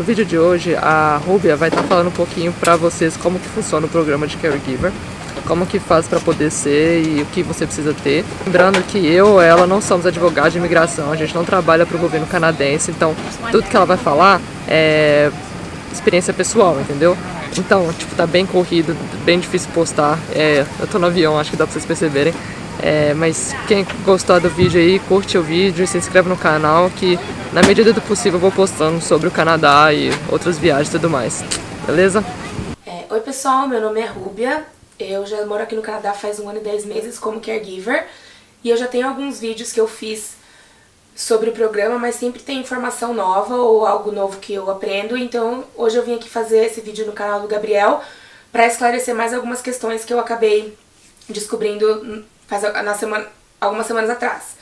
No vídeo de hoje, a Rúbia vai estar falando um pouquinho para vocês como que funciona o programa de Caregiver, como que faz para poder ser e o que você precisa ter. Lembrando que eu ou ela não somos advogados de imigração, a gente não trabalha para o governo canadense, então tudo que ela vai falar é experiência pessoal, entendeu? Então, tipo, tá bem corrido, bem difícil postar, eu tô no avião, acho que dá pra vocês perceberem. Mas quem gostou do vídeo aí, curte o vídeo e se inscreve no canal que na medida do possível eu vou postando sobre o Canadá e outras viagens e tudo mais, beleza? Oi pessoal, meu nome é Rúbia, eu já moro aqui no Canadá faz 1 ano e 10 meses como caregiver e eu já tenho alguns vídeos que eu fiz sobre o programa, mas sempre tem informação nova ou algo novo que eu aprendo, então hoje eu vim aqui fazer esse vídeo no canal do Gabriel para esclarecer mais algumas questões que eu acabei descobrindo algumas semanas atrás.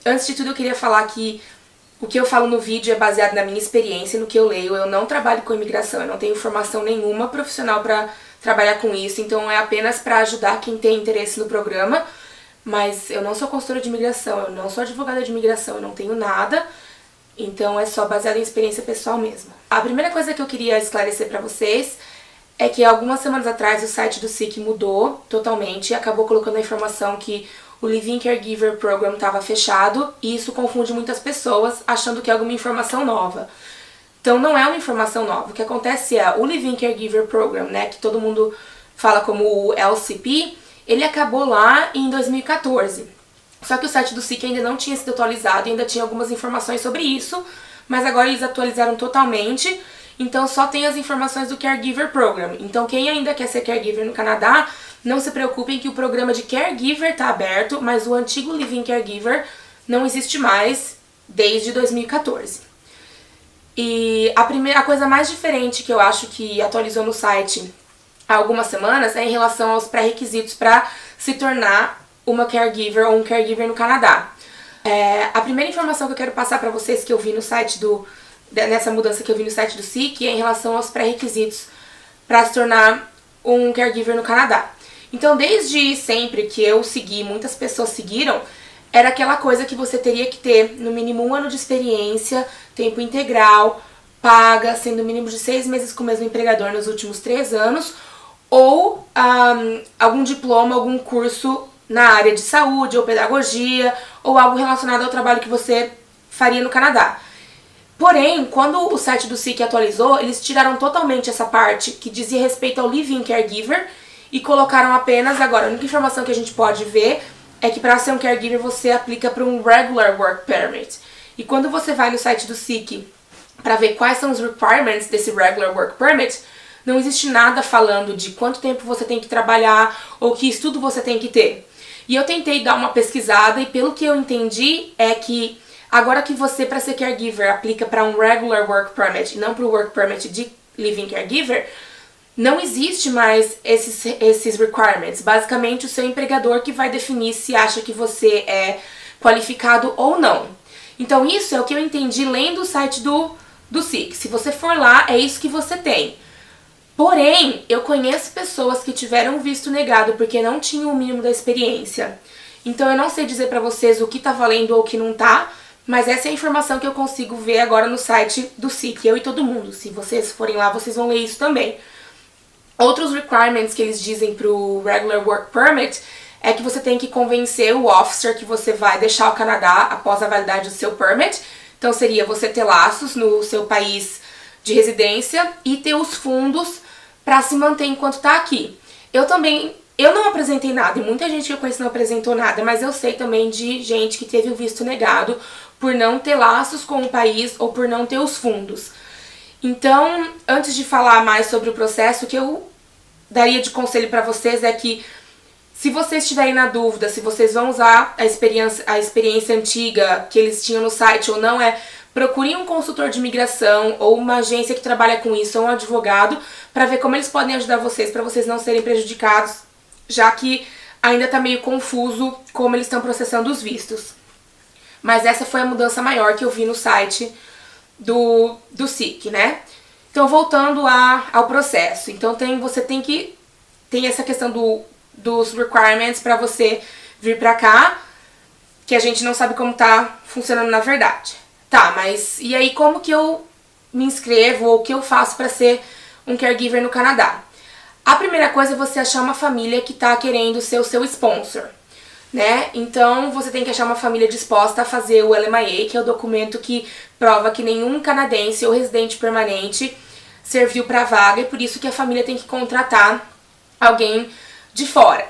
Antes de tudo eu queria falar que o que eu falo no vídeo é baseado na minha experiência, no que eu leio. Eu não trabalho com imigração, eu não tenho formação nenhuma profissional para trabalhar com isso, então é apenas para ajudar quem tem interesse no programa, mas eu não sou consultora de imigração, eu não sou advogada de imigração, eu não tenho nada, então é só baseado em experiência pessoal mesmo. A primeira coisa que eu queria esclarecer para vocês é que algumas semanas atrás o site do SIC mudou totalmente e acabou colocando a informação que o Live-in Caregiver Program estava fechado e isso confunde muitas pessoas achando que é alguma informação nova. Então não é uma informação nova. O que acontece é o Live-in Caregiver Program, né, que todo mundo fala como o LCP, ele acabou lá em 2014. Só que o site do SIC ainda não tinha sido atualizado e ainda tinha algumas informações sobre isso, mas agora eles atualizaram totalmente. Então só tem as informações do Caregiver Program. Então quem ainda quer ser caregiver no Canadá, não se preocupem que o programa de caregiver está aberto, mas o antigo Live-in Caregiver não existe mais desde 2014. E a coisa mais diferente que eu acho que atualizou no site há algumas semanas é em relação aos pré-requisitos para se tornar uma caregiver ou um caregiver no Canadá. A primeira informação que eu quero passar para vocês que eu vi no site nessa mudança que eu vi no site do SIC é em relação aos pré-requisitos para se tornar um caregiver no Canadá. Então, desde sempre que eu segui, muitas pessoas seguiram, era aquela coisa que você teria que ter no mínimo 1 ano de experiência, tempo integral, paga, sendo no mínimo de 6 meses com o mesmo empregador nos últimos 3 anos, ou algum diploma, algum curso na área de saúde ou pedagogia, ou algo relacionado ao trabalho que você faria no Canadá. Porém, quando o site do SIC atualizou, eles tiraram totalmente essa parte que dizia respeito ao Live-in Caregiver e colocaram apenas, agora, a única informação que a gente pode ver é que para ser um caregiver você aplica para um Regular Work Permit. E quando você vai no site do SIC para ver quais são os requirements desse Regular Work Permit, não existe nada falando de quanto tempo você tem que trabalhar ou que estudo você tem que ter. E eu tentei dar uma pesquisada e pelo que eu entendi é que agora que você, para ser caregiver, aplica para um Regular Work Permit e não para o Work Permit de Live-in Caregiver, não existe mais esses requirements. Basicamente, o seu empregador que vai definir se acha que você é qualificado ou não. Então, isso é o que eu entendi lendo o site do SIC. Se você for lá, é isso que você tem. Porém, eu conheço pessoas que tiveram visto negado porque não tinham o mínimo da experiência. Então, eu não sei dizer para vocês o que tá valendo ou o que não tá, mas essa é a informação que eu consigo ver agora no site do SIC, eu e todo mundo. Se vocês forem lá, vocês vão ler isso também. Outros requirements que eles dizem para o Regular Work Permit é que você tem que convencer o officer que você vai deixar o Canadá após a validade do seu permit. Então seria você ter laços no seu país de residência e ter os fundos para se manter enquanto está aqui. Eu não apresentei nada, e muita gente que eu conheço não apresentou nada, mas eu sei também de gente que teve o visto negado por não ter laços com o país ou por não ter os fundos. Então, antes de falar mais sobre o processo, o que eu daria de conselho para vocês é que, se vocês estiverem na dúvida se vocês vão usar a experiência antiga que eles tinham no site ou não, procurem um consultor de imigração ou uma agência que trabalha com isso, ou um advogado, para ver como eles podem ajudar vocês, para vocês não serem prejudicados, já que ainda está meio confuso como eles estão processando os vistos. Mas essa foi a mudança maior que eu vi no site do SIC, né? Então, voltando ao processo. Então, tem essa questão dos requirements para você vir pra cá, que a gente não sabe como tá funcionando na verdade. Tá, mas e aí como que eu me inscrevo ou o que eu faço para ser um caregiver no Canadá. A primeira coisa é você achar uma família que está querendo ser o seu sponsor, né? Então você tem que achar uma família disposta a fazer o LMIA, que é o documento que prova que nenhum canadense ou residente permanente serviu para a vaga, e por isso que a família tem que contratar alguém de fora.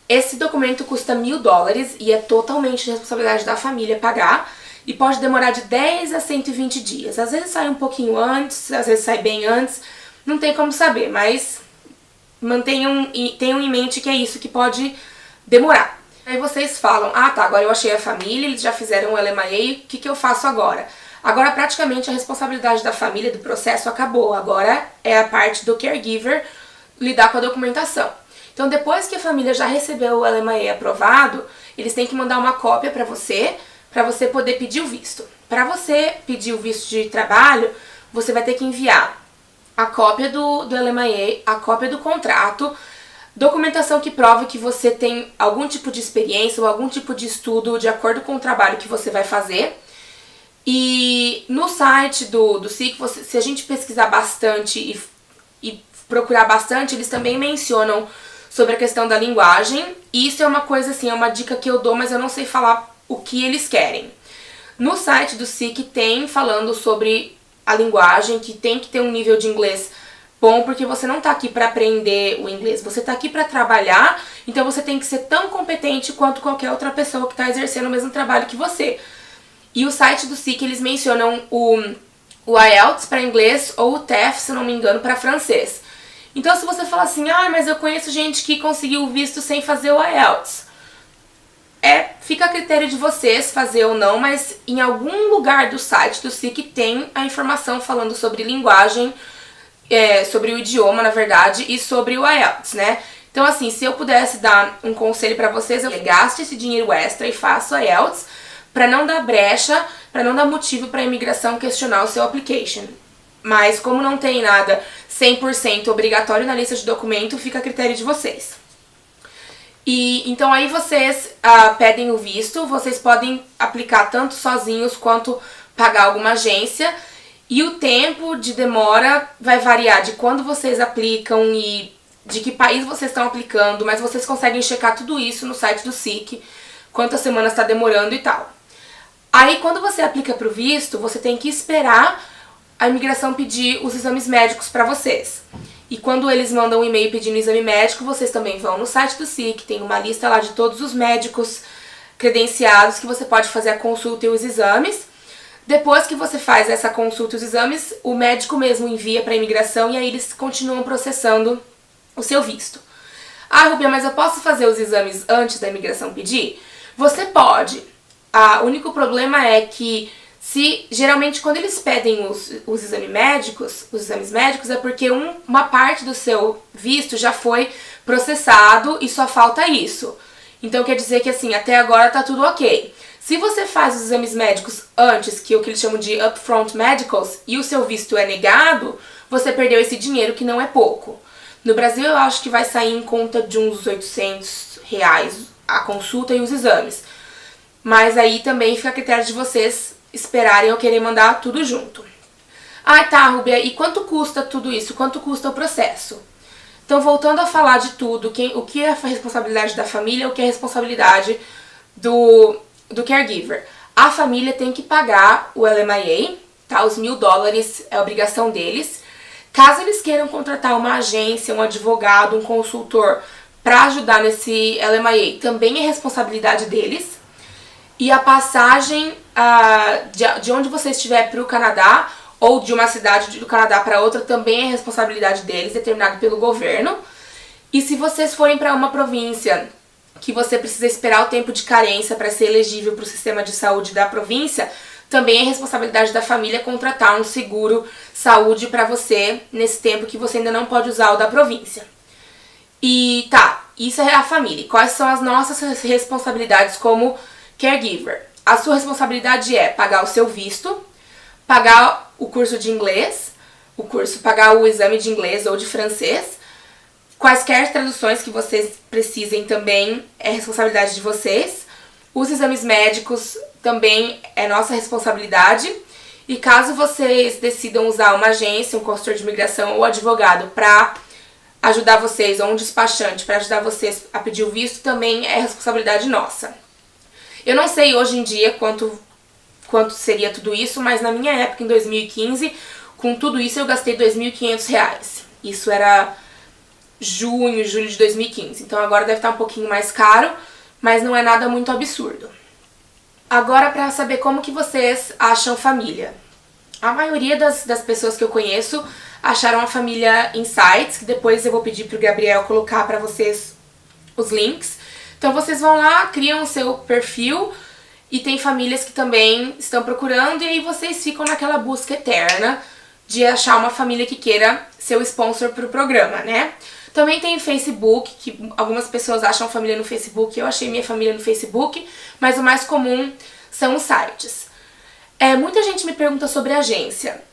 Esse documento custa $1.000 e é totalmente de responsabilidade da família pagar, e pode demorar de 10 a 120 dias. Às vezes sai um pouquinho antes, às vezes sai bem antes, não tem como saber, mas tenham em mente que é isso que pode demorar. Aí vocês falam, ah tá, agora eu achei a família, eles já fizeram o LMIA, o que eu faço agora? Agora praticamente a responsabilidade da família, do processo, acabou. Agora é a parte do caregiver lidar com a documentação. Então depois que a família já recebeu o LMIA aprovado, eles têm que mandar uma cópia para você poder pedir o visto. Para você pedir o visto de trabalho, você vai ter que enviar a cópia do LMIA, a cópia do contrato, documentação que prova que você tem algum tipo de experiência ou algum tipo de estudo de acordo com o trabalho que você vai fazer. E no site do SIC, se a gente pesquisar bastante e procurar bastante, eles também mencionam sobre a questão da linguagem. Isso é uma coisa assim, é uma dica que eu dou, mas eu não sei falar o que eles querem. No site do SIC tem falando sobre a linguagem, que tem que ter um nível de inglês bom, porque você não tá aqui para aprender o inglês, você tá aqui para trabalhar, então você tem que ser tão competente quanto qualquer outra pessoa que tá exercendo o mesmo trabalho que você. E o site do SIC, eles mencionam o IELTS para inglês ou o TEF, se não me engano, para francês. Então se você fala assim, ah, mas eu conheço gente que conseguiu o visto sem fazer o IELTS. Fica a critério de vocês fazer ou não, mas em algum lugar do site do SIC tem a informação falando sobre linguagem, sobre o idioma, na verdade, e sobre o IELTS, né? Então assim, se eu pudesse dar um conselho para vocês, eu gaste esse dinheiro extra e faça o IELTS, para não dar brecha, para não dar motivo para a imigração questionar o seu application. Mas como não tem nada 100% obrigatório na lista de documento, fica a critério de vocês. E então aí vocês pedem o visto, vocês podem aplicar tanto sozinhos quanto pagar alguma agência. E o tempo de demora vai variar de quando vocês aplicam e de que país vocês estão aplicando, mas vocês conseguem checar tudo isso no site do SIC, quantas semanas está demorando e tal. Aí quando você aplica para o visto, você tem que esperar a imigração pedir os exames médicos para vocês. E quando eles mandam um e-mail pedindo exame médico, vocês também vão no site do SIC, tem uma lista lá de todos os médicos credenciados que você pode fazer a consulta e os exames. Depois que você faz essa consulta e os exames, o médico mesmo envia para a imigração e aí eles continuam processando o seu visto. Ah, Rubia, mas eu posso fazer os exames antes da imigração pedir? Você pode. O único problema é que geralmente quando eles pedem os exames médicos é porque uma parte do seu visto já foi processado e só falta isso. Então quer dizer que assim, até agora tá tudo ok. Se você faz os exames médicos antes, que é o que eles chamam de upfront medicals, e o seu visto é negado, você perdeu esse dinheiro, que não é pouco. No Brasil eu acho que vai sair em conta de uns R$800 a consulta e os exames. Mas aí também fica a critério de vocês esperarem eu querer mandar tudo junto. Ah, tá, Rubia, e quanto custa tudo isso? Quanto custa o processo? Então, voltando a falar de tudo, o que é a responsabilidade da família, o que é a responsabilidade do caregiver. A família tem que pagar o LMIA, tá? Os $1.000 é a obrigação deles. Caso eles queiram contratar uma agência, um advogado, um consultor para ajudar nesse LMIA, também é responsabilidade deles. E a passagem de onde você estiver para o Canadá ou de uma cidade do Canadá para outra também é responsabilidade deles, determinado pelo governo. E se vocês forem para uma província que você precisa esperar o tempo de carência para ser elegível para o sistema de saúde da província, também é responsabilidade da família contratar um seguro saúde para você nesse tempo que você ainda não pode usar o da província. E tá, isso é a família. Quais são as nossas responsabilidades como caregiver? A sua responsabilidade é pagar o seu visto, pagar o curso de inglês, pagar o exame de inglês ou de francês, quaisquer traduções que vocês precisem também é responsabilidade de vocês. Os exames médicos também é nossa responsabilidade. E caso vocês decidam usar uma agência, um consultor de imigração ou advogado para ajudar vocês, ou um despachante para ajudar vocês a pedir o visto, também é responsabilidade nossa. Eu não sei hoje em dia quanto seria tudo isso, mas na minha época, em 2015, com tudo isso eu gastei R$2.500. Isso era julho de 2015. Então agora deve estar um pouquinho mais caro, mas não é nada muito absurdo. Agora, para saber como que vocês acham família. A maioria das pessoas que eu conheço acharam a família em sites, que depois eu vou pedir pro Gabriel colocar para vocês os links. Então vocês vão lá, criam o seu perfil, e tem famílias que também estão procurando, e aí vocês ficam naquela busca eterna de achar uma família que queira ser o sponsor pro programa, né? Também tem Facebook, que algumas pessoas acham família no Facebook, eu achei minha família no Facebook, mas o mais comum são os sites. Muita gente me pergunta sobre agência.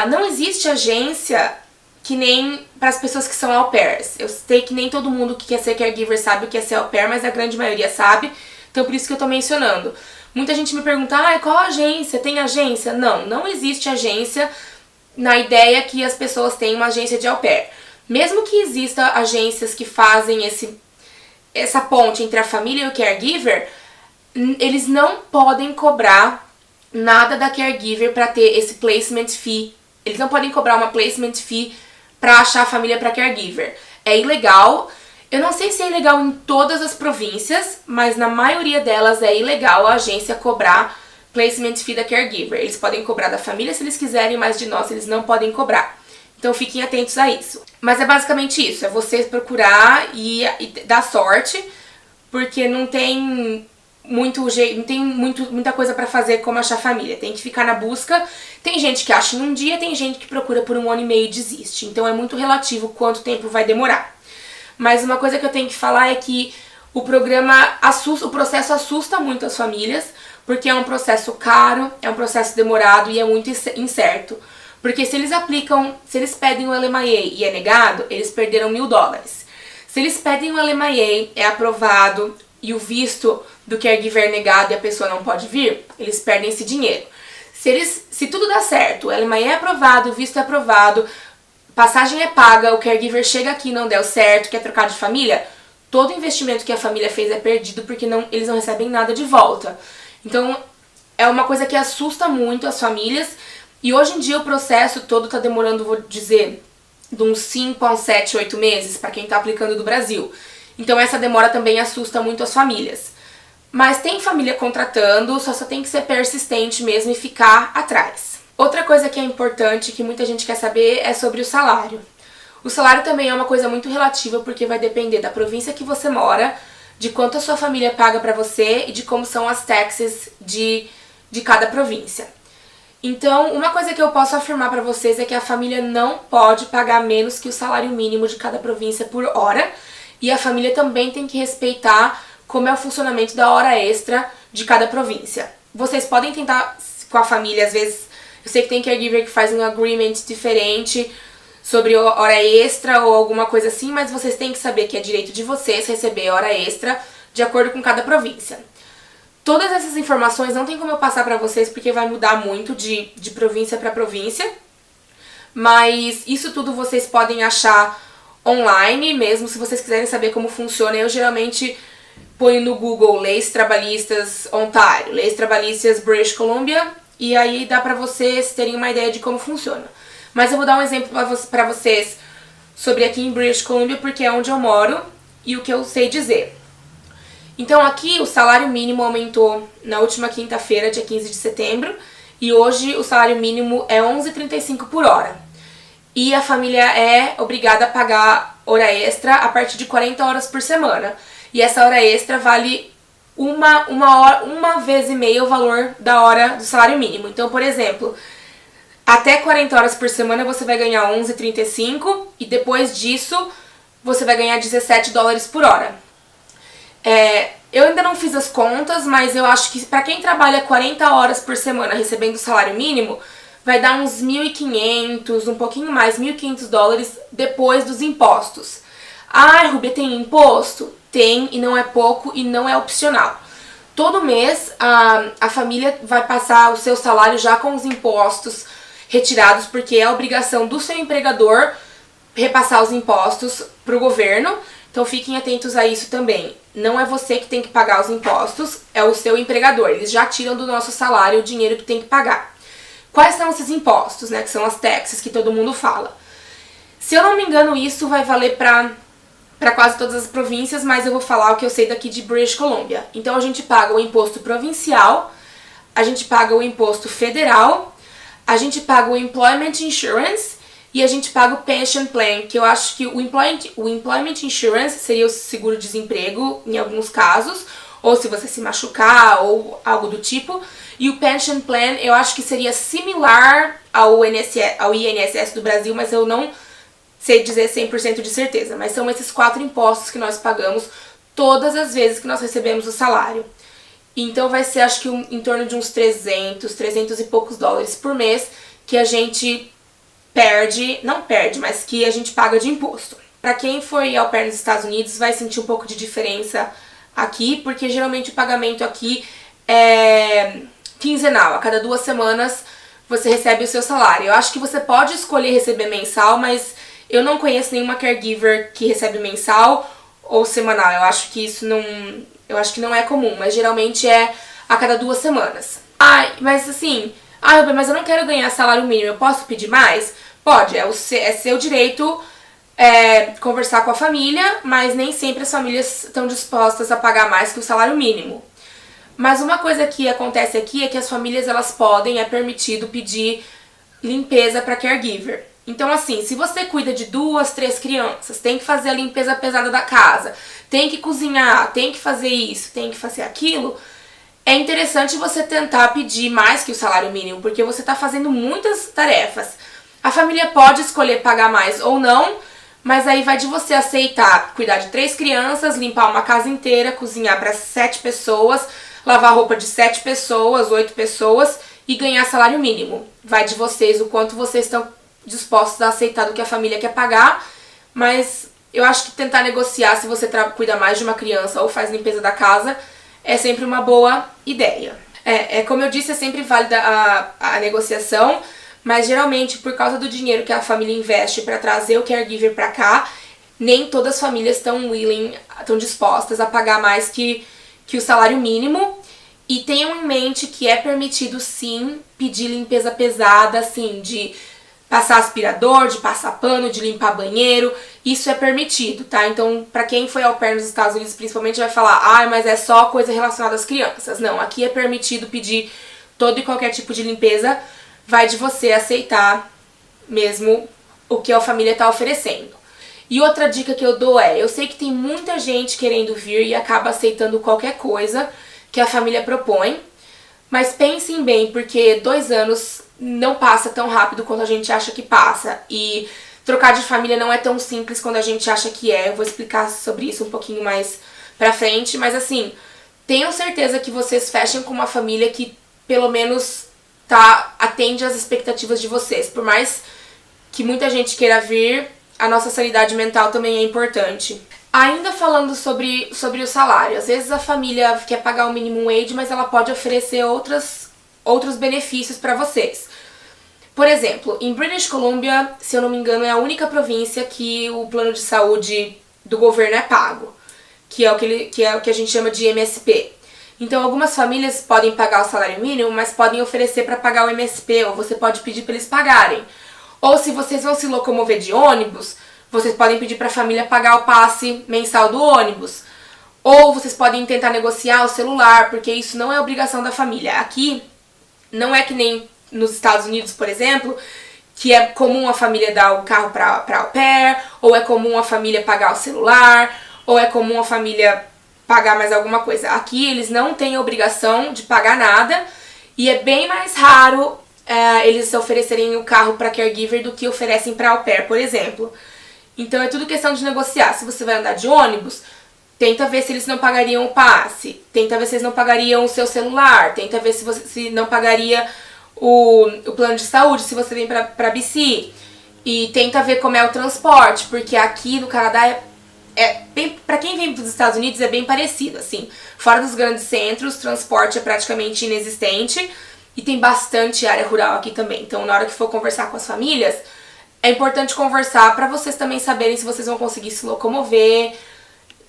Não existe agência que nem para as pessoas que são au pairs. Eu sei que nem todo mundo que quer ser caregiver sabe o que é ser au pair, mas a grande maioria sabe, então por isso que eu tô mencionando. Muita gente me pergunta, qual agência? Tem agência? Não existe agência na ideia que as pessoas têm uma agência de au pair. Mesmo que exista agências que fazem essa ponte entre a família e o caregiver, eles não podem cobrar nada da caregiver para ter esse placement fee. Eles não podem cobrar uma placement fee para achar a família para caregiver. É ilegal. Eu não sei se é ilegal em todas as províncias, mas na maioria delas é ilegal a agência cobrar placement fee da caregiver. Eles podem cobrar da família se eles quiserem, mas de nós eles não podem cobrar. Então fiquem atentos a isso. Mas é basicamente isso, é você procurar e dar sorte, porque não tem muito jeito, não tem muita coisa pra fazer como achar família. Tem que ficar na busca. Tem gente que acha em um dia, tem gente que procura por 1 ano e meio e desiste. Então é muito relativo quanto tempo vai demorar. Mas uma coisa que eu tenho que falar é que o processo assusta muito as famílias, porque é um processo caro, é um processo demorado e é muito incerto. Porque se eles pedem o LMIA e é negado, eles perderam $1.000. Se eles pedem o LMIA, é aprovado e o visto do caregiver é negado e a pessoa não pode vir, eles perdem esse dinheiro. Se tudo dá certo, o LMIA é aprovado, o visto é aprovado, passagem é paga, o caregiver chega aqui e não deu certo, quer trocar de família, todo o investimento que a família fez é perdido porque eles não recebem nada de volta. Então é uma coisa que assusta muito as famílias. E hoje em dia o processo todo tá demorando, vou dizer, de uns 5 a uns 7, 8 meses para quem tá aplicando do Brasil. Então essa demora também assusta muito as famílias. Mas tem família contratando, só tem que ser persistente mesmo e ficar atrás. Outra coisa que é importante, que muita gente quer saber, é sobre o salário. O salário também é uma coisa muito relativa, porque vai depender da província que você mora, de quanto a sua família paga pra você e de como são as taxes de cada província. Então, uma coisa que eu posso afirmar pra vocês é que a família não pode pagar menos que o salário mínimo de cada província por hora, e a família também tem que respeitar como é o funcionamento da hora extra de cada província. Vocês podem tentar com a família, às vezes, eu sei que tem caregiver que faz um agreement diferente sobre hora extra ou alguma coisa assim, mas vocês têm que saber que é direito de vocês receber hora extra de acordo com cada província. Todas essas informações não tem como eu passar pra vocês porque vai mudar muito de província pra província, mas isso tudo vocês podem achar online, mesmo se vocês quiserem saber como funciona. Eu geralmente ponho no Google Leis Trabalhistas Ontário, Leis Trabalhistas British Columbia, e aí dá pra vocês terem uma ideia de como funciona. Mas eu vou dar um exemplo pra vocês sobre aqui em British Columbia, porque é onde eu moro e o que eu sei dizer. Então aqui o salário mínimo aumentou na última quinta-feira, dia 15 de setembro, e hoje o salário mínimo é R$11,35 por hora. E a família é obrigada a pagar hora extra a partir de 40 horas por semana. E essa hora extra vale uma vez e meia o valor da hora do salário mínimo. Então, por exemplo, até 40 horas por semana você vai ganhar R$11,35 e depois disso você vai ganhar $17 por hora. Eu ainda não fiz as contas, mas eu acho que pra quem trabalha 40 horas por semana recebendo o salário mínimo, vai dar uns 1.500, um pouquinho mais, $1.500 depois dos impostos. Ah, Rubia, tem imposto? Tem, e não é pouco e não é opcional. todo mês a família vai passar o seu salário já com os impostos retirados, porque é a obrigação do seu empregador repassar os impostos para o governo. Então fiquem atentos a isso também. Não é você que tem que pagar os impostos, é o seu empregador. Eles já tiram do nosso salário o dinheiro que tem que pagar. Quais são esses impostos, né? Que são as taxas que todo mundo fala. Se eu não me engano, isso vai valer para quase todas as províncias, mas eu vou falar o que eu sei daqui de British Columbia. Então a gente paga o imposto provincial, a gente paga o imposto federal, a gente paga o Employment Insurance e a gente paga o Pension Plan, que eu acho que o Employment Insurance seria o seguro-desemprego em alguns casos, ou se você se machucar ou algo do tipo. E o Pension Plan eu acho que seria similar ao INSS do Brasil, mas eu não sei dizer 100% de certeza. Mas são esses 4 impostos que nós pagamos todas as vezes que nós recebemos o salário. Então vai ser, acho que em torno de uns 300 e poucos dólares por mês que a gente não perde, mas que a gente paga de imposto. Para quem foi au pair nos Estados Unidos vai sentir um pouco de diferença aqui, porque geralmente o pagamento aqui é quinzenal. A cada 2 semanas você recebe o seu salário. Eu acho que você pode escolher receber mensal, mas eu não conheço nenhuma caregiver que recebe mensal ou semanal. Eu acho que não é comum, mas geralmente é a cada 2 semanas. Mas assim, Ruben, mas eu não quero ganhar salário mínimo, eu posso pedir mais? Pode, é seu direito conversar com a família, mas nem sempre as famílias estão dispostas a pagar mais que o salário mínimo. Mas uma coisa que acontece aqui é que as famílias é permitido pedir limpeza para caregiver. Então assim, se você cuida de 2, 3 crianças, tem que fazer a limpeza pesada da casa, tem que cozinhar, tem que fazer isso, tem que fazer aquilo, é interessante você tentar pedir mais que o salário mínimo, porque você está fazendo muitas tarefas. A família pode escolher pagar mais ou não, mas aí vai de você aceitar cuidar de 3 crianças, limpar uma casa inteira, cozinhar para 7 pessoas, lavar roupa de 7 pessoas, 8 pessoas e ganhar salário mínimo. Vai de vocês o quanto vocês estão dispostos a aceitar do que a família quer pagar, mas eu acho que tentar negociar se você cuida mais de uma criança ou faz limpeza da casa é sempre uma boa ideia. Como eu disse, é sempre válida a negociação, mas geralmente por causa do dinheiro que a família investe para trazer o caregiver para cá, nem todas as famílias estão dispostas a pagar mais que o salário mínimo. E tenham em mente que é permitido sim pedir limpeza pesada, assim, de passar aspirador, de passar pano, de limpar banheiro, isso é permitido, tá? Então, pra quem foi au pair nos Estados Unidos, principalmente, vai falar, mas é só coisa relacionada às crianças. Não, aqui é permitido pedir todo e qualquer tipo de limpeza, vai de você aceitar mesmo o que a família tá oferecendo. E outra dica que eu dou eu sei que tem muita gente querendo vir e acaba aceitando qualquer coisa que a família propõe, mas pensem bem, porque 2 anos não passa tão rápido quanto a gente acha que passa. E trocar de família não é tão simples quanto a gente acha que é. Eu vou explicar sobre isso um pouquinho mais pra frente. Mas assim, tenham certeza que vocês fechem com uma família que pelo menos atende às expectativas de vocês. Por mais que muita gente queira vir, a nossa sanidade mental também é importante. Ainda falando sobre o salário, às vezes a família quer pagar o minimum wage, mas ela pode oferecer outros benefícios para vocês. Por exemplo, em British Columbia, se eu não me engano, é a única província que o plano de saúde do governo é pago, que é o que a gente chama de MSP. Então, algumas famílias podem pagar o salário mínimo, mas podem oferecer para pagar o MSP, ou você pode pedir para eles pagarem. Ou se vocês vão se locomover de ônibus, vocês podem pedir para a família pagar o passe mensal do ônibus. Ou vocês podem tentar negociar o celular, porque isso não é obrigação da família. Aqui, não é que nem nos Estados Unidos, por exemplo, que é comum a família dar o carro para au pair, ou é comum a família pagar o celular, ou é comum a família pagar mais alguma coisa. Aqui eles não têm a obrigação de pagar nada, e é bem mais raro eles oferecerem o carro para caregiver do que oferecem para au pair, por exemplo. Então é tudo questão de negociar. Se você vai andar de ônibus, tenta ver se eles não pagariam o passe, tenta ver se eles não pagariam o seu celular, tenta ver se não pagaria o plano de saúde se você vem pra BC. E tenta ver como é o transporte, porque aqui no Canadá Pra quem vem dos Estados Unidos é bem parecido, assim. Fora dos grandes centros, transporte é praticamente inexistente e tem bastante área rural aqui também. Então, na hora que for conversar com as famílias, é importante conversar pra vocês também saberem se vocês vão conseguir se locomover,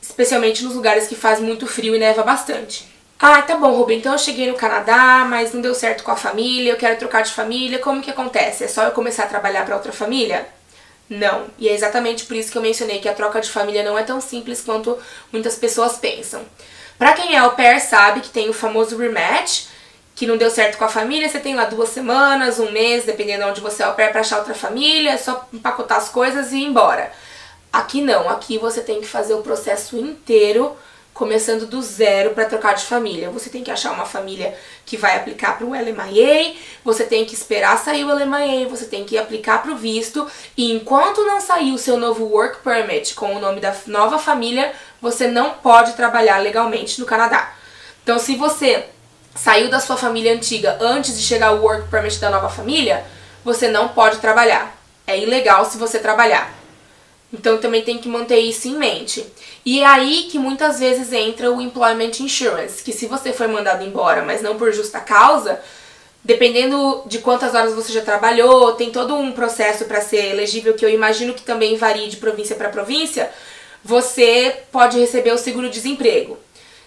especialmente nos lugares que faz muito frio e neva bastante. Ah, tá bom, Ruby, então eu cheguei no Canadá, mas não deu certo com a família, eu quero trocar de família, como que acontece? É só eu começar a trabalhar pra outra família? Não, e é exatamente por isso que eu mencionei que a troca de família não é tão simples quanto muitas pessoas pensam. Pra quem é au pair sabe que tem o famoso rematch, que não deu certo com a família, você tem lá 2 semanas, 1 mês, dependendo de onde você é au pair, pra achar outra família, é só empacotar as coisas e ir embora. Aqui não, aqui você tem que fazer o processo inteiro, começando do zero para trocar de família. Você tem que achar uma família que vai aplicar para o LMIA, você tem que esperar sair o LMIA, você tem que aplicar para o visto, e enquanto não sair o seu novo Work Permit com o nome da nova família, você não pode trabalhar legalmente no Canadá. Então, se você saiu da sua família antiga antes de chegar o Work Permit da nova família, você não pode trabalhar. É ilegal se você trabalhar. Então também tem que manter isso em mente. E é aí que muitas vezes entra o Employment Insurance, que se você foi mandado embora, mas não por justa causa, dependendo de quantas horas você já trabalhou, tem todo um processo para ser elegível, que eu imagino que também varie de província para província, você pode receber o seguro-desemprego,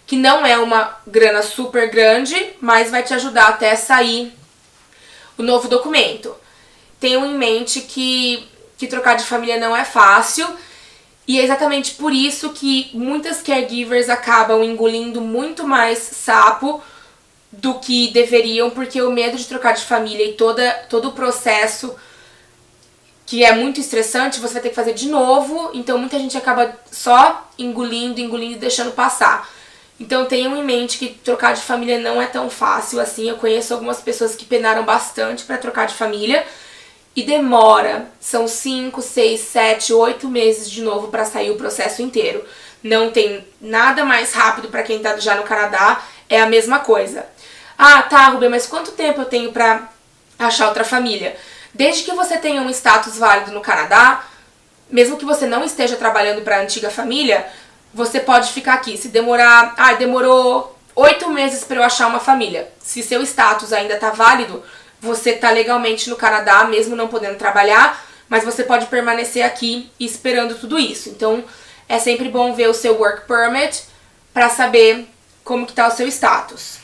que não é uma grana super grande, mas vai te ajudar até sair o novo documento. Tenham em mente que trocar de família não é fácil, e é exatamente por isso que muitas caregivers acabam engolindo muito mais sapo do que deveriam, porque o medo de trocar de família e todo o processo, que é muito estressante, você vai ter que fazer de novo, então muita gente acaba só engolindo e deixando passar. Então tenham em mente que trocar de família não é tão fácil assim. Eu conheço algumas pessoas que penaram bastante para trocar de família, e demora, são 5, 6, 7, 8 meses de novo para sair o processo inteiro. Não tem nada mais rápido para quem tá já no Canadá, é a mesma coisa. Ah, tá, Rubia, mas quanto tempo eu tenho para achar outra família? Desde que você tenha um status válido no Canadá, mesmo que você não esteja trabalhando para a antiga família, você pode ficar aqui. Se demorar, demorou 8 meses para eu achar uma família. Se seu status ainda tá válido, você tá legalmente no Canadá, mesmo não podendo trabalhar, mas você pode permanecer aqui esperando tudo isso. Então, é sempre bom ver o seu Work Permit para saber como que tá o seu status.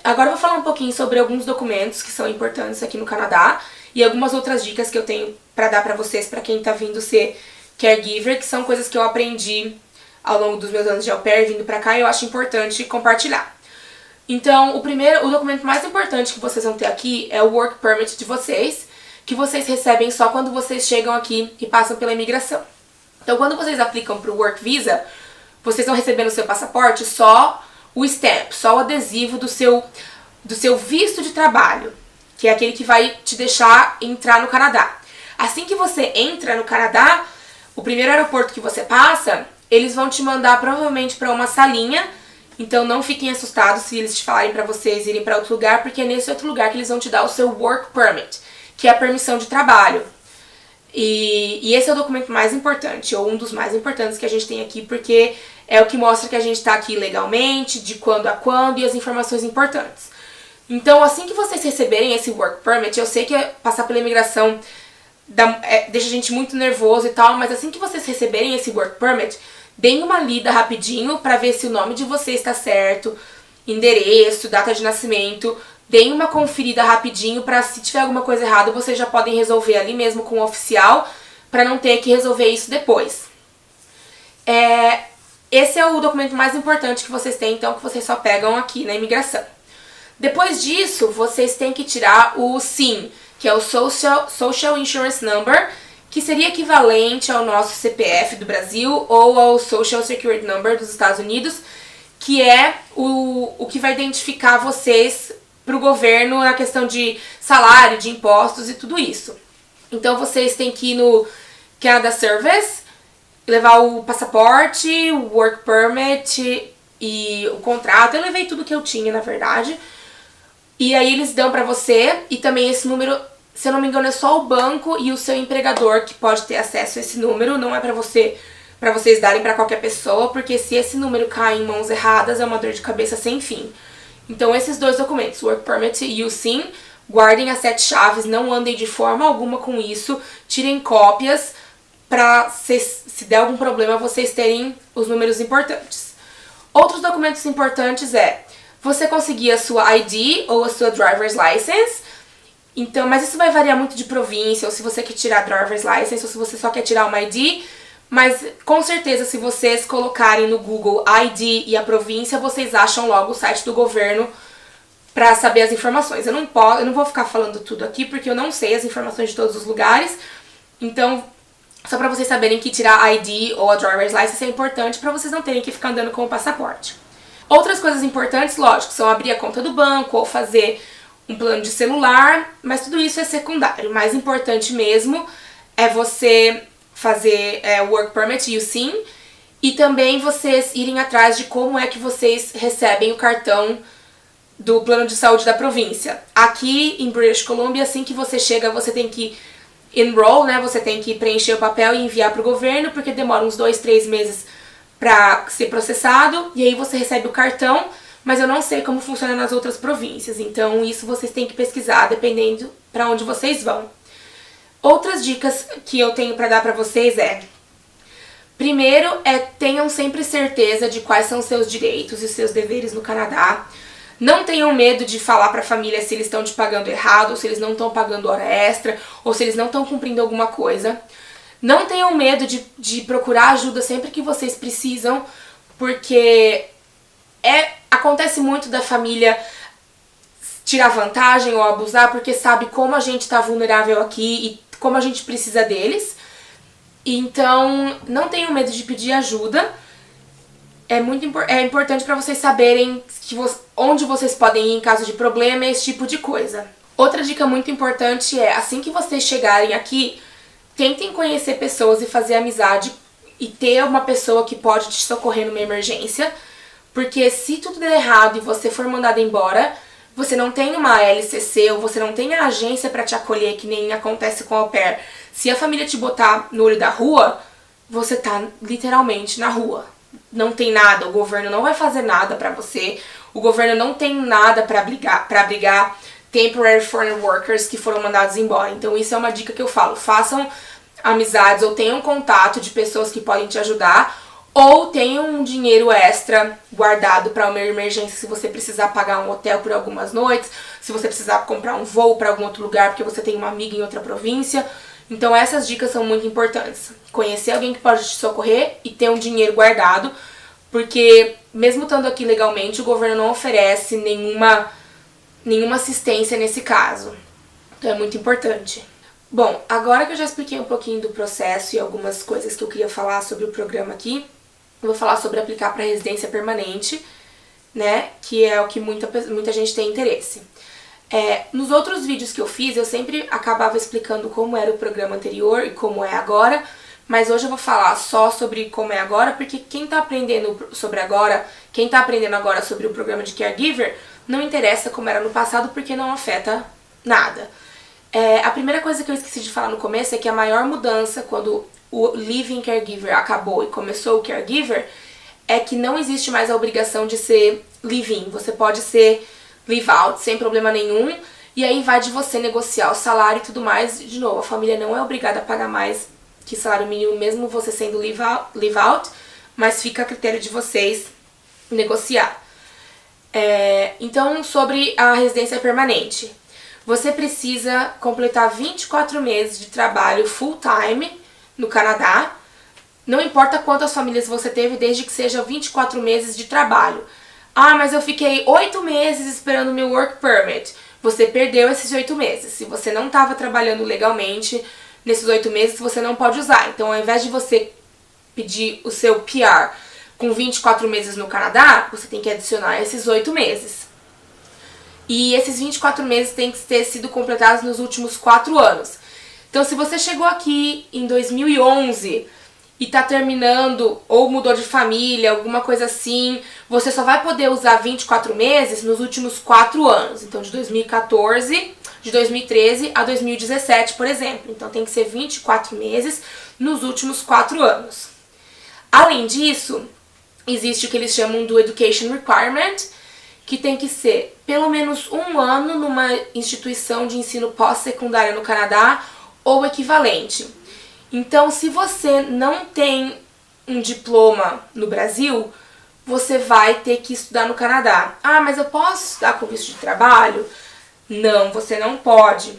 Agora eu vou falar um pouquinho sobre alguns documentos que são importantes aqui no Canadá e algumas outras dicas que eu tenho para dar para vocês, para quem tá vindo ser caregiver, que são coisas que eu aprendi ao longo dos meus anos de au pair vindo para cá e eu acho importante compartilhar. Então, o documento mais importante que vocês vão ter aqui é o Work Permit de vocês, que vocês recebem só quando vocês chegam aqui e passam pela imigração. Então, quando vocês aplicam para o Work Visa, vocês vão receber no seu passaporte só o stamp, só o adesivo do seu visto de trabalho, que é aquele que vai te deixar entrar no Canadá. Assim que você entra no Canadá, o primeiro aeroporto que você passa, eles vão te mandar provavelmente para uma salinha. Então não fiquem assustados se eles te falarem pra vocês irem pra outro lugar, porque é nesse outro lugar que eles vão te dar o seu Work Permit, que é a permissão de trabalho. E esse é o documento mais importante, ou um dos mais importantes que a gente tem aqui, porque é o que mostra que a gente tá aqui legalmente, de quando a quando, e as informações importantes. Então, assim que vocês receberem esse Work Permit, eu sei que passar pela imigração deixa a gente muito nervoso e tal, mas assim que vocês receberem esse Work Permit, deem uma lida rapidinho para ver se o nome de vocês está certo, endereço, data de nascimento. Deem uma conferida rapidinho para, se tiver alguma coisa errada, vocês já podem resolver ali mesmo com o oficial, para não ter que resolver isso depois. Esse é o documento mais importante que vocês têm, então, que vocês só pegam aqui na imigração. Depois disso, vocês têm que tirar o SIN, que é o Social Insurance Number, que seria equivalente ao nosso CPF do Brasil ou ao Social Security Number dos Estados Unidos, que é o que vai identificar vocês para o governo na questão de salário, de impostos e tudo isso. Então vocês têm que ir no Canada Service, levar o passaporte, o Work Permit e o contrato. Eu levei tudo que eu tinha, na verdade. E aí eles dão para você, e também esse número, se eu não me engano, é só o banco e o seu empregador que pode ter acesso a esse número, não é pra você pra vocês darem pra qualquer pessoa, porque se esse número cair em mãos erradas, é uma dor de cabeça sem fim. Então esses 2 documentos, Work Permit e o SIN, guardem as 7 chaves, não andem de forma alguma com isso, tirem cópias pra, se der algum problema, vocês terem os números importantes. Outros documentos importantes você conseguir a sua ID ou a sua Driver's License. Então, mas isso vai variar muito de província, ou se você quer tirar a Driver's License, ou se você só quer tirar uma ID. Mas, com certeza, se vocês colocarem no Google ID e a província, vocês acham logo o site do governo pra saber as informações. Eu não vou ficar falando tudo aqui, porque eu não sei as informações de todos os lugares. Então, só pra vocês saberem que tirar a ID ou a Driver's License é importante pra vocês não terem que ficar andando com o passaporte. Outras coisas importantes, lógico, são abrir a conta do banco ou fazer um plano de celular, mas tudo isso é secundário. O mais importante mesmo é você fazer o Work Permit e o SIN, e também vocês irem atrás de como é que vocês recebem o cartão do plano de saúde da província. Aqui em British Columbia, assim que você chega, você tem que enroll, né? Você tem que preencher o papel e enviar para o governo, porque demora uns 2, 3 meses para ser processado, e aí você recebe o cartão, mas eu não sei como funciona nas outras províncias, então isso vocês têm que pesquisar, dependendo para onde vocês vão. Outras dicas que eu tenho para dar para vocês primeiro tenham sempre certeza de quais são os seus direitos e os seus deveres no Canadá. Não tenham medo de falar para a família se eles estão te pagando errado, ou se eles não estão pagando hora extra, ou se eles não estão cumprindo alguma coisa. Não tenham medo de procurar ajuda sempre que vocês precisam, porque acontece muito da família tirar vantagem ou abusar, porque sabe como a gente tá vulnerável aqui e como a gente precisa deles. Então, não tenham medo de pedir ajuda. É importante para vocês saberem onde vocês podem ir em caso de problema, esse tipo de coisa. Outra dica muito importante assim que vocês chegarem aqui, tentem conhecer pessoas e fazer amizade e ter uma pessoa que pode te socorrer numa emergência, porque se tudo der errado e você for mandado embora, você não tem uma LCC ou você não tem a agência para te acolher, que nem acontece com a au pair. Se a família te botar no olho da rua, você tá literalmente na rua. Não tem nada, o governo não vai fazer nada pra você, o governo não tem nada pra abrigar temporary foreign workers que foram mandados embora. Então isso é uma dica que eu falo, façam amizades ou tenham contato de pessoas que podem te ajudar, ou tenham um dinheiro extra guardado para uma emergência se você precisar pagar um hotel por algumas noites, se você precisar comprar um voo para algum outro lugar porque você tem uma amiga em outra província. Então essas dicas são muito importantes. Conhecer alguém que pode te socorrer e ter um dinheiro guardado, porque mesmo estando aqui legalmente, o governo não oferece nenhuma assistência nesse caso. Então é muito importante. Bom, agora que eu já expliquei um pouquinho do processo e algumas coisas que eu queria falar sobre o programa aqui, eu vou falar sobre aplicar para residência permanente, né, que é o que muita gente tem interesse. Nos outros vídeos que eu fiz, eu sempre acabava explicando como era o programa anterior e como é agora, mas hoje eu vou falar só sobre como é agora, porque quem tá aprendendo agora sobre o programa de Caregiver, não interessa como era no passado, porque não afeta nada. A primeira coisa que eu esqueci de falar no começo é que a maior mudança quando o Living Caregiver acabou e começou o Caregiver é que não existe mais a obrigação de ser Live-in. Você pode ser Live-out sem problema nenhum, e aí vai de você negociar o salário e tudo mais. De novo, a família não é obrigada a pagar mais que salário mínimo, mesmo você sendo Live-out, mas fica a critério de vocês negociar. Então, sobre a residência permanente. Você precisa completar 24 meses de trabalho full-time no Canadá. Não importa quantas famílias você teve, desde que seja 24 meses de trabalho. Ah, mas eu fiquei 8 meses esperando o meu Work Permit. Você perdeu esses 8 meses. Se você não estava trabalhando legalmente nesses 8 meses, você não pode usar. Então, ao invés de você pedir o seu PR com 24 meses no Canadá, você tem que adicionar esses 8 meses. E esses 24 meses têm que ter sido completados nos últimos 4 anos. Então, se você chegou aqui em 2011 e tá terminando, ou mudou de família, alguma coisa assim, você só vai poder usar 24 meses nos últimos 4 anos. Então, de 2014, de 2013 a 2017, por exemplo. Então, tem que ser 24 meses nos últimos 4 anos. Além disso, existe o que eles chamam do Education Requirement, que tem que ser pelo menos 1 ano numa instituição de ensino pós-secundário no Canadá ou equivalente. Então, se você não tem um diploma no Brasil, você vai ter que estudar no Canadá. Ah, mas eu posso estudar com visto de trabalho? Não, você não pode.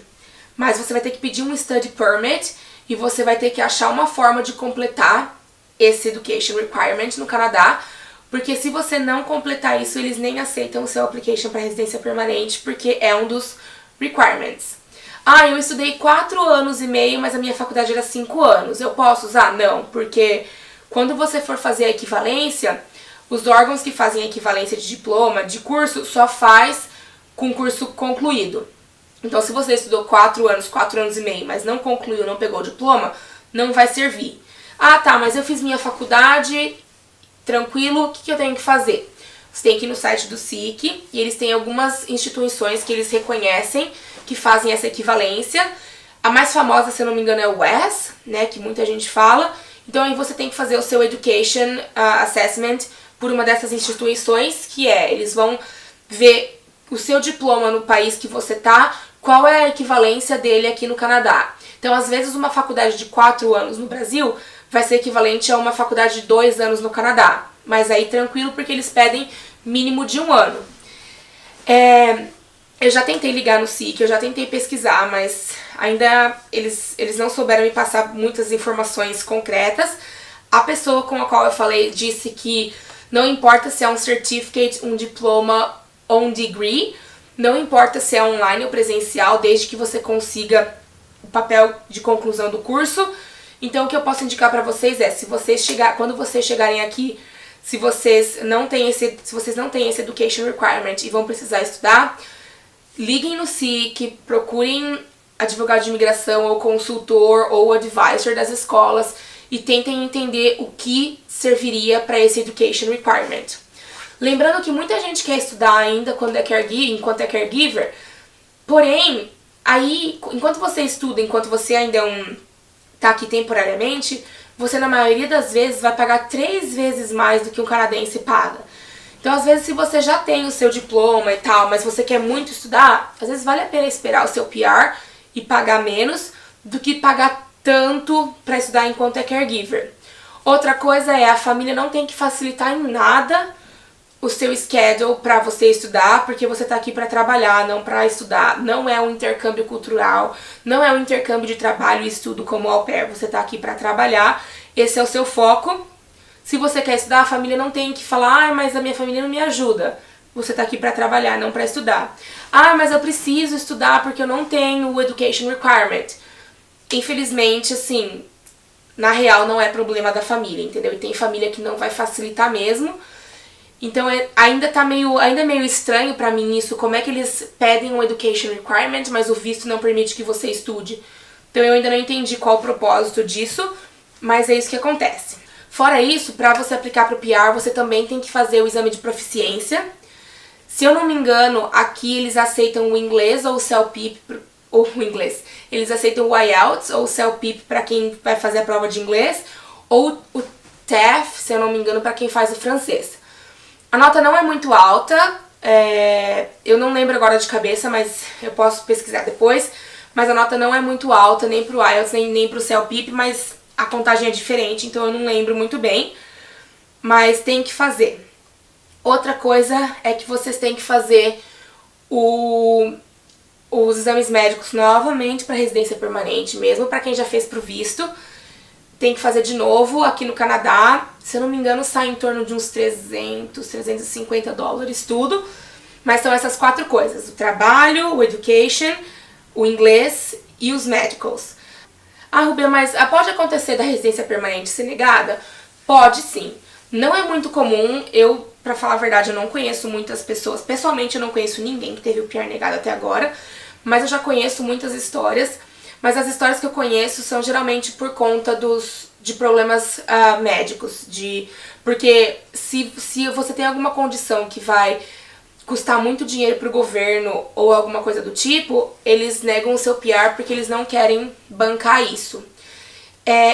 Mas você vai ter que pedir um study permit e você vai ter que achar uma forma de completar esse Education Requirement no Canadá, porque se você não completar isso, eles nem aceitam o seu application para residência permanente, porque é um dos requirements. Ah, eu estudei 4 anos e meio, mas a minha faculdade era 5 anos. Eu posso usar? Não, porque quando você for fazer a equivalência, os órgãos que fazem a equivalência de diploma, de curso, só faz com curso concluído. Então, se você estudou 4 anos e meio, mas não concluiu, não pegou o diploma, não vai servir. Ah, tá, mas eu fiz minha faculdade, tranquilo, o que eu tenho que fazer? Você tem que ir no site do SIC e eles têm algumas instituições que eles reconhecem que fazem essa equivalência. A mais famosa, se eu não me engano, é o WES, né, que muita gente fala. Então aí você tem que fazer o seu Education Assessment por uma dessas instituições, que eles vão ver o seu diploma no país que você tá, qual é a equivalência dele aqui no Canadá. Então, às vezes, uma faculdade de 4 anos no Brasil vai ser equivalente a uma faculdade de 2 anos no Canadá. Mas aí tranquilo, porque eles pedem mínimo de 1 ano. Eu já tentei ligar no SIC, eu já tentei pesquisar, mas ainda eles não souberam me passar muitas informações concretas. A pessoa com a qual eu falei disse que não importa se é um certificate, um diploma ou um degree, não importa se é online ou presencial, desde que você consiga o papel de conclusão do curso. Então, o que eu posso indicar para vocês é, quando vocês chegarem aqui, se vocês não têm esse Education Requirement e vão precisar estudar, liguem no SIC, procurem advogado de imigração ou consultor ou advisor das escolas e tentem entender o que serviria para esse Education Requirement. Lembrando que muita gente quer estudar ainda enquanto é caregiver, porém, aí, enquanto você estuda, enquanto você ainda tá aqui temporariamente, você na maioria das vezes vai pagar 3 vezes mais do que um canadense paga. Então, às vezes, se você já tem o seu diploma e tal, mas você quer muito estudar, às vezes vale a pena esperar o seu PR e pagar menos do que pagar tanto para estudar enquanto é caregiver. Outra coisa é, a família não tem que facilitar em nada o seu schedule para você estudar, porque você tá aqui para trabalhar, não para estudar. Não é um intercâmbio cultural, não é um intercâmbio de trabalho e estudo como au pair. Você tá aqui para trabalhar, esse é o seu foco. Se você quer estudar, a família não tem que falar, mas a minha família não me ajuda. Você tá aqui para trabalhar, não para estudar. Ah, mas eu preciso estudar porque eu não tenho o Education Requirement. Infelizmente, assim, na real não é problema da família, entendeu? E tem família que não vai facilitar mesmo. Então ainda é meio estranho pra mim isso, como é que eles pedem um Education Requirement, mas o visto não permite que você estude. Então eu ainda não entendi qual o propósito disso, mas é isso que acontece. Fora isso, pra você aplicar pro PR, você também tem que fazer o exame de proficiência. Se eu não me engano, aqui eles aceitam o inglês ou o CELPIP, ou o inglês. Eles aceitam o IELTS ou o CELPIP pra quem vai fazer a prova de inglês, ou o TEF, se eu não me engano, pra quem faz o francês. A nota não é muito alta, eu não lembro agora de cabeça, mas eu posso pesquisar depois. Mas a nota não é muito alta, nem pro IELTS, nem pro CELPIP, mas a contagem é diferente, então eu não lembro muito bem. Mas tem que fazer. Outra coisa é que vocês têm que fazer os exames médicos novamente para residência permanente, mesmo para quem já fez pro visto. Tem que fazer de novo aqui no Canadá. Se eu não me engano, sai em torno de uns 300, 350 dólares tudo. Mas são essas 4 coisas: o trabalho, o education, o inglês e os medicals. Ah, Rubia, mas pode acontecer da residência permanente ser negada? Pode sim. Não é muito comum. Pra falar a verdade, eu não conheço muitas pessoas. Pessoalmente, eu não conheço ninguém que teve o PR negado até agora. Mas eu já conheço muitas histórias. Mas as histórias que eu conheço são geralmente por conta de problemas médicos. Porque se você tem alguma condição que vai custar muito dinheiro pro governo ou alguma coisa do tipo, eles negam o seu PR porque eles não querem bancar isso.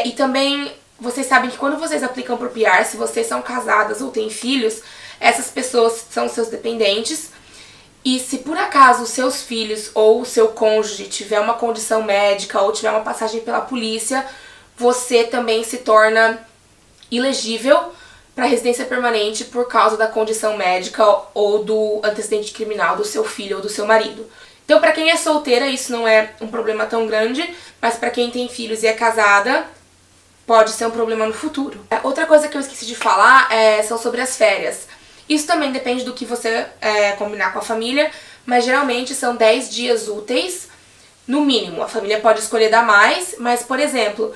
E também vocês sabem que quando vocês aplicam pro PR, se vocês são casadas ou têm filhos, essas pessoas são seus dependentes. E se por acaso os seus filhos ou o seu cônjuge tiver uma condição médica ou tiver uma passagem pela polícia, você também se torna ilegível para residência permanente por causa da condição médica ou do antecedente criminal do seu filho ou do seu marido. Então, para quem é solteira, isso não é um problema tão grande, mas para quem tem filhos e é casada, pode ser um problema no futuro. Outra coisa que eu esqueci de falar são sobre as férias. Isso também depende do que você combinar com a família, mas geralmente são 10 dias úteis, no mínimo. A família pode escolher dar mais, mas, por exemplo,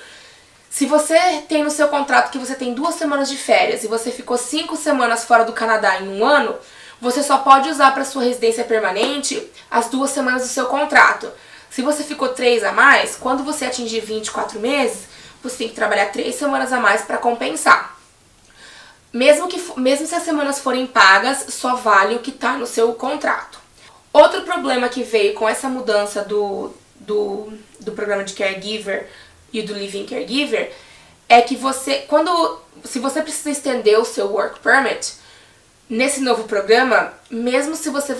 se você tem no seu contrato que você tem 2 semanas de férias e você ficou 5 semanas fora do Canadá em um ano, você só pode usar para sua residência permanente as 2 semanas do seu contrato. Se você ficou 3 a mais, quando você atingir 24 meses, você tem que trabalhar 3 semanas a mais para compensar. Mesmo se as semanas forem pagas, só vale o que está no seu contrato. Outro problema que veio com essa mudança do programa de caregiver e do Live-in Caregiver é que se você precisa estender o seu work permit, nesse novo programa, mesmo se você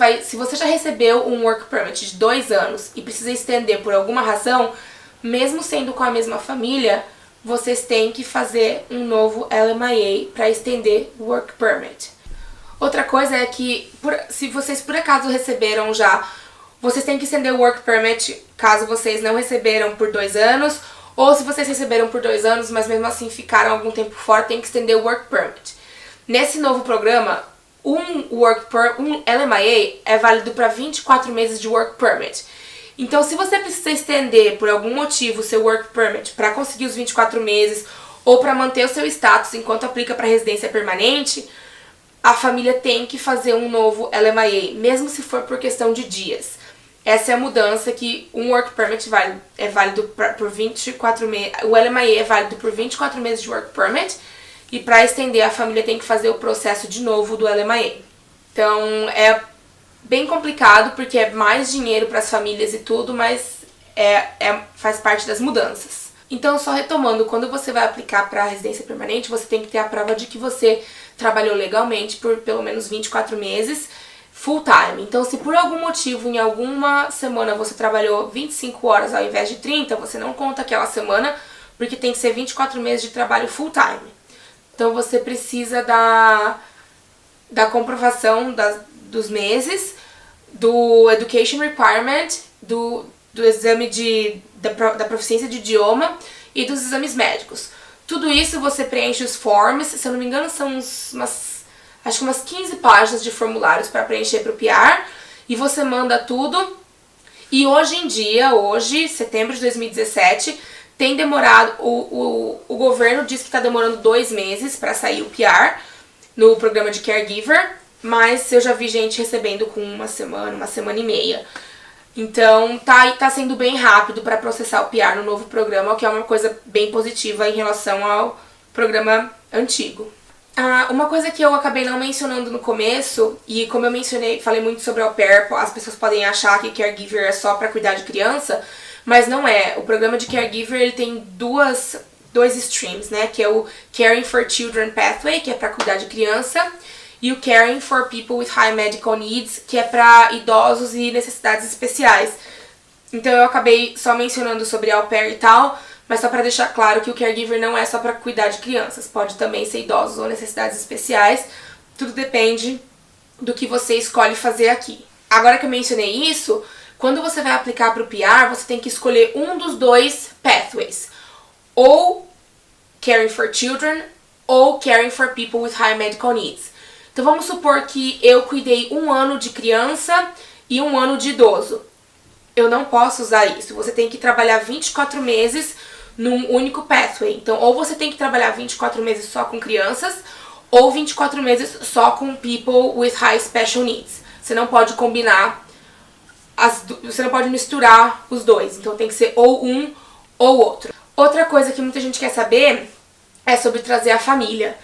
já recebeu um work permit de 2 anos e precisa estender por alguma razão, mesmo sendo com a mesma família, vocês têm que fazer um novo LMIA para estender o work permit. Outra coisa é que, se vocês por acaso receberam já, vocês têm que estender o work permit caso vocês não receberam por 2 anos, ou se vocês receberam por 2 anos, mas mesmo assim ficaram algum tempo fora, tem que estender o work permit. Nesse novo programa, um LMIA é válido para 24 meses de work permit. Então, se você precisa estender por algum motivo o seu work permit para conseguir os 24 meses ou para manter o seu status enquanto aplica para residência permanente, a família tem que fazer um novo LMIA, mesmo se for por questão de dias. Essa é a mudança, que um work permit é válido por 24 meses, o LMIA é válido por 24 meses de work permit, e para estender a família tem que fazer o processo de novo do LMIA. Então, é bem complicado porque é mais dinheiro para as famílias e tudo, mas faz parte das mudanças. Então, só retomando, quando você vai aplicar para a residência permanente, você tem que ter a prova de que você trabalhou legalmente por pelo menos 24 meses, full time. Então, se por algum motivo, em alguma semana, você trabalhou 25 horas ao invés de 30, você não conta aquela semana, porque tem que ser 24 meses de trabalho full time. Então, você precisa da comprovação dos meses, do Education Requirement, do exame da proficiência de idioma e dos exames médicos. Tudo isso você preenche os forms, se eu não me engano são acho que umas 15 páginas de formulários para preencher para o PR, e você manda tudo. E hoje em dia, setembro de 2017, tem demorado, o governo diz que está demorando 2 meses para sair o PR no programa de caregiver, mas eu já vi gente recebendo com uma semana e meia. Então tá sendo bem rápido para processar o PR no novo programa, o que é uma coisa bem positiva em relação ao programa antigo. Uma coisa que eu acabei não mencionando no começo, e como eu mencionei, falei muito sobre au pair, as pessoas podem achar que caregiver é só para cuidar de criança, mas não é. O programa de caregiver ele tem dois streams, né? Que é o Caring for Children Pathway, que é para cuidar de criança, e o Caring for People with High Medical Needs, que é para idosos e necessidades especiais. Então eu acabei só mencionando sobre au pair e tal, mas só para deixar claro que o caregiver não é só para cuidar de crianças, pode também ser idosos ou necessidades especiais, tudo depende do que você escolhe fazer aqui. Agora que eu mencionei isso, quando você vai aplicar para o PR, você tem que escolher um dos 2 pathways, ou Caring for Children ou Caring for People with High Medical Needs. Então vamos supor que eu cuidei 1 ano de criança e 1 ano de idoso. Eu não posso usar isso, você tem que trabalhar 24 meses num único pathway. Então, ou você tem que trabalhar 24 meses só com crianças, ou 24 meses só com people with high special needs. Você não pode combinar, você não pode misturar os 2. Então tem que ser ou um ou outro. Outra coisa que muita gente quer saber é sobre trazer a família.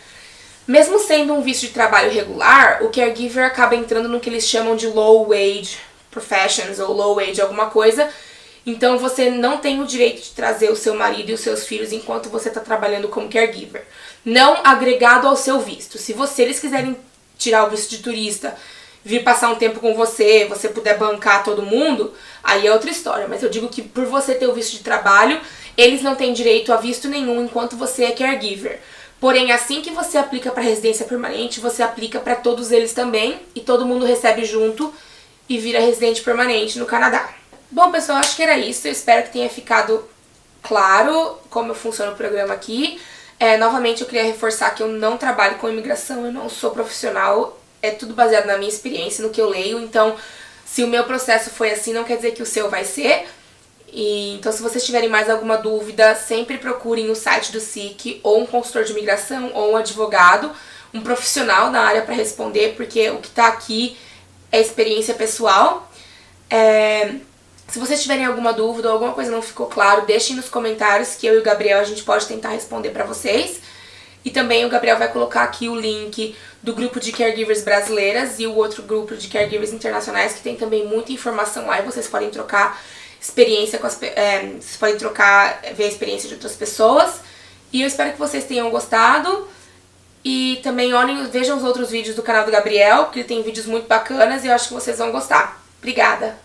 Mesmo sendo um visto de trabalho regular, o caregiver acaba entrando no que eles chamam de low wage professions ou low wage alguma coisa. Então você não tem o direito de trazer o seu marido e os seus filhos enquanto você está trabalhando como caregiver. Não agregado ao seu visto. Se eles quiserem tirar o visto de turista, vir passar um tempo com você puder bancar todo mundo, aí é outra história. Mas eu digo que por você ter o visto de trabalho, eles não têm direito a visto nenhum enquanto você é caregiver. Porém, assim que você aplica para residência permanente, você aplica para todos eles também e todo mundo recebe junto e vira residente permanente no Canadá. Bom, pessoal, acho que era isso. Eu espero que tenha ficado claro como funciona o programa aqui. Novamente, eu queria reforçar que eu não trabalho com imigração, eu não sou profissional. É tudo baseado na minha experiência, no que eu leio. Então, se o meu processo foi assim, não quer dizer que o seu vai ser. Então, se vocês tiverem mais alguma dúvida, sempre procurem o site do SIC, ou um consultor de imigração, ou um advogado, um profissional na área para responder, porque o que está aqui é experiência pessoal. Se vocês tiverem alguma dúvida ou alguma coisa não ficou claro, deixem nos comentários que eu e o Gabriel a gente pode tentar responder para vocês. E também o Gabriel vai colocar aqui o link do grupo de caregivers brasileiras e o outro grupo de caregivers internacionais, que tem também muita informação lá e vocês podem trocar experiência com vocês podem ver a experiência de outras pessoas. E eu espero que vocês tenham gostado. E também vejam os outros vídeos do canal do Gabriel, porque ele tem vídeos muito bacanas e eu acho que vocês vão gostar. Obrigada!